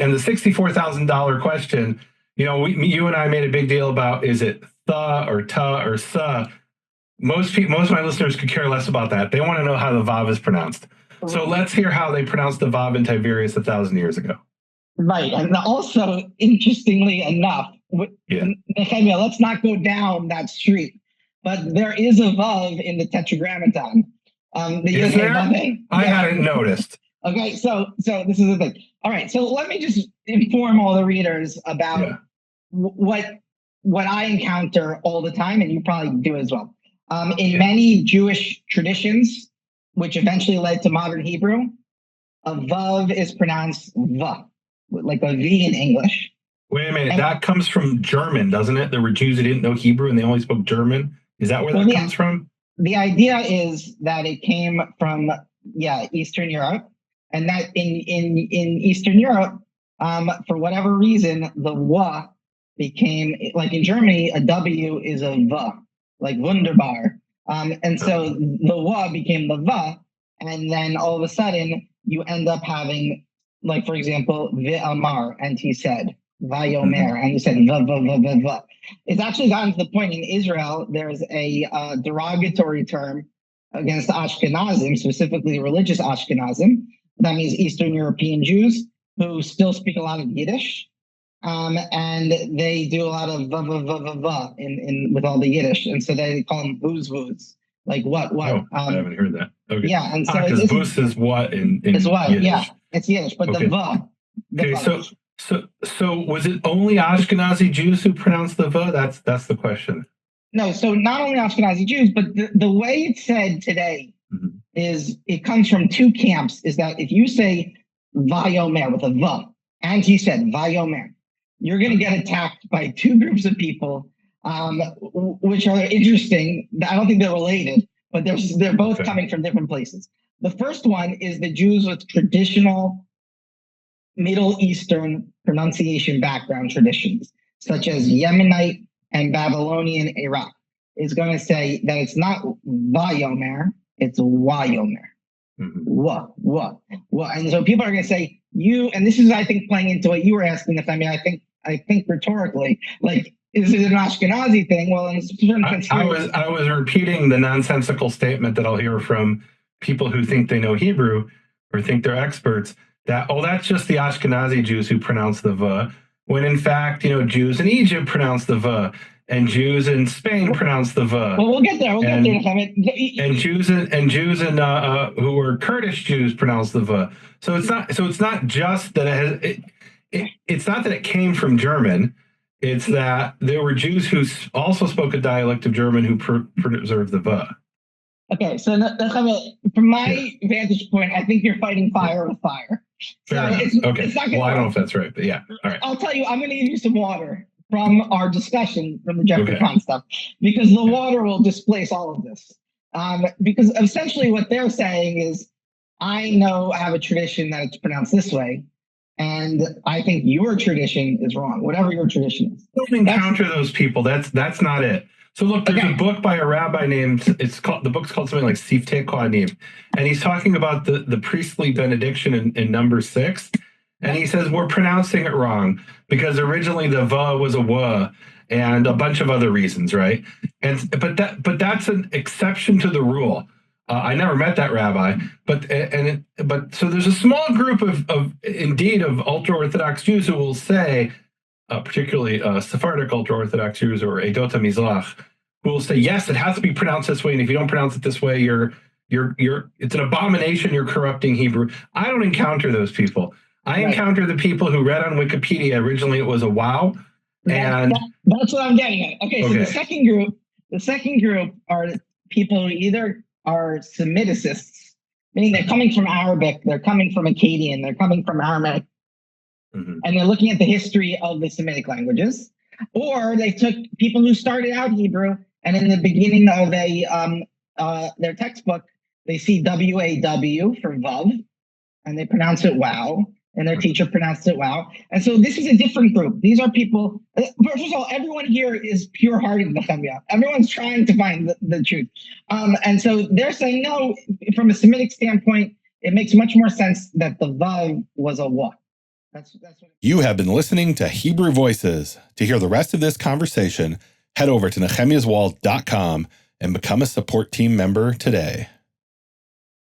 and the $64,000 question, you and I made a big deal about, is it tha or ta or sa? Most of my listeners could care less about that. They want to know how the vav is pronounced. So let's hear how they pronounced the vav in Tiberias 1,000 years ago. Right. And also, interestingly enough, Nehemia, let's not go down that street, but there is a vav in the Tetragrammaton. Is there? I hadn't noticed. Okay, so this is the thing. All right, so let me just inform all the readers about what I encounter all the time, and you probably do as well. In many Jewish traditions, which eventually led to modern Hebrew, a vav is pronounced va, like a V in English. Wait a minute, that comes from German, doesn't it? There were Jews who didn't know Hebrew and they only spoke German. Is that where that comes from? The idea is that it came from Eastern Europe, and that in Eastern Europe, for whatever reason, the wa became, like in Germany, a W is a va, like wunderbar. And so the wa became the va, and then all of a sudden you end up having, like, for example, V'amar, and he said, Vayomer, and he said, va, va, va, va, va. It's actually gotten to the point in Israel, there's a derogatory term against Ashkenazim, specifically religious Ashkenazim. That means Eastern European Jews who still speak a lot of Yiddish. And they do a lot of va, va, va, va, va with all the Yiddish. And so they call them booze, like what? Oh, I haven't heard that. Okay. Yeah, and so because booze is what in what? Yiddish. Yeah, it's Yiddish, but the va. Okay, so was it only Ashkenazi Jews who pronounced the va? That's the question. No, so not only Ashkenazi Jews, but the way it's said today is it comes from two camps. Is that if you say Vayomer with a va, and he said Vayomer, you're going to get attacked by two groups of people, which are interesting. I don't think they're related, but they're both coming from different places. The first one is the Jews with traditional Middle Eastern pronunciation background traditions, such as Yemenite and Babylonian Iraq, is going to say that it's not Vayomer, it's Wayomer. What? And so people are going to say, and this is, I think, playing into what you were asking. I think rhetorically, like, is it an Ashkenazi thing? Well, in a certain sense, I was repeating the nonsensical statement that I'll hear from people who think they know Hebrew or think they're experts, that, that's just the Ashkenazi Jews who pronounce the va, when in fact, Jews in Egypt pronounce the va, and Jews in Spain pronounce the va. Well, we'll get there. And Jews in who are Kurdish Jews pronounce the va. So it's not just that it's not that it came from German. It's that there were Jews who also spoke a dialect of German who preserved the va. Okay, so from my vantage point, I think you're fighting fire with fire. It's not well, I don't know if that's right, but yeah. All right. I'll tell you, I'm going to give you some water from our discussion from the Jeffrey Kahn stuff, because the water will displace all of this. Because essentially what they're saying is, I have a tradition that it's pronounced this way, and I think your tradition is wrong, whatever your tradition is. Don't encounter those people. That's not it. So look, there's a book by a rabbi named, the book's called something like Siftei Kohanim, and he's talking about the priestly benediction in number 6, and he says we're pronouncing it wrong because originally the va was a wa, and a bunch of other reasons, right? But that's an exception to the rule. I never met that rabbi, but so there's a small group of ultra-Orthodox Jews who will say, particularly Sephardic ultra-Orthodox Jews or Edot HaMizrach, who will say, yes, it has to be pronounced this way, and if you don't pronounce it this way, it's an abomination, you're corrupting Hebrew. I don't encounter those people. I encounter the people who read on Wikipedia, originally it was a wow, and that's what I'm getting at. Okay, so the second group are people who either are Semiticists, meaning they're coming from Arabic, they're coming from Akkadian, they're coming from Aramaic, and they're looking at the history of the Semitic languages, or they took people who started out Hebrew, and in the beginning of their textbook, they see W-A-W for Vav, and they pronounce it wow, and their teacher pronounced it wow. And so this is a different group. These are people, first of all, everyone here is pure-hearted Nehemia. Everyone's trying to find the truth. And so they're saying, no, from a Semitic standpoint, it makes much more sense that the Vav was a wa. That's what You have been listening to Hebrew Voices. To hear the rest of this conversation, head over to nehemiaswall.com and become a support team member today.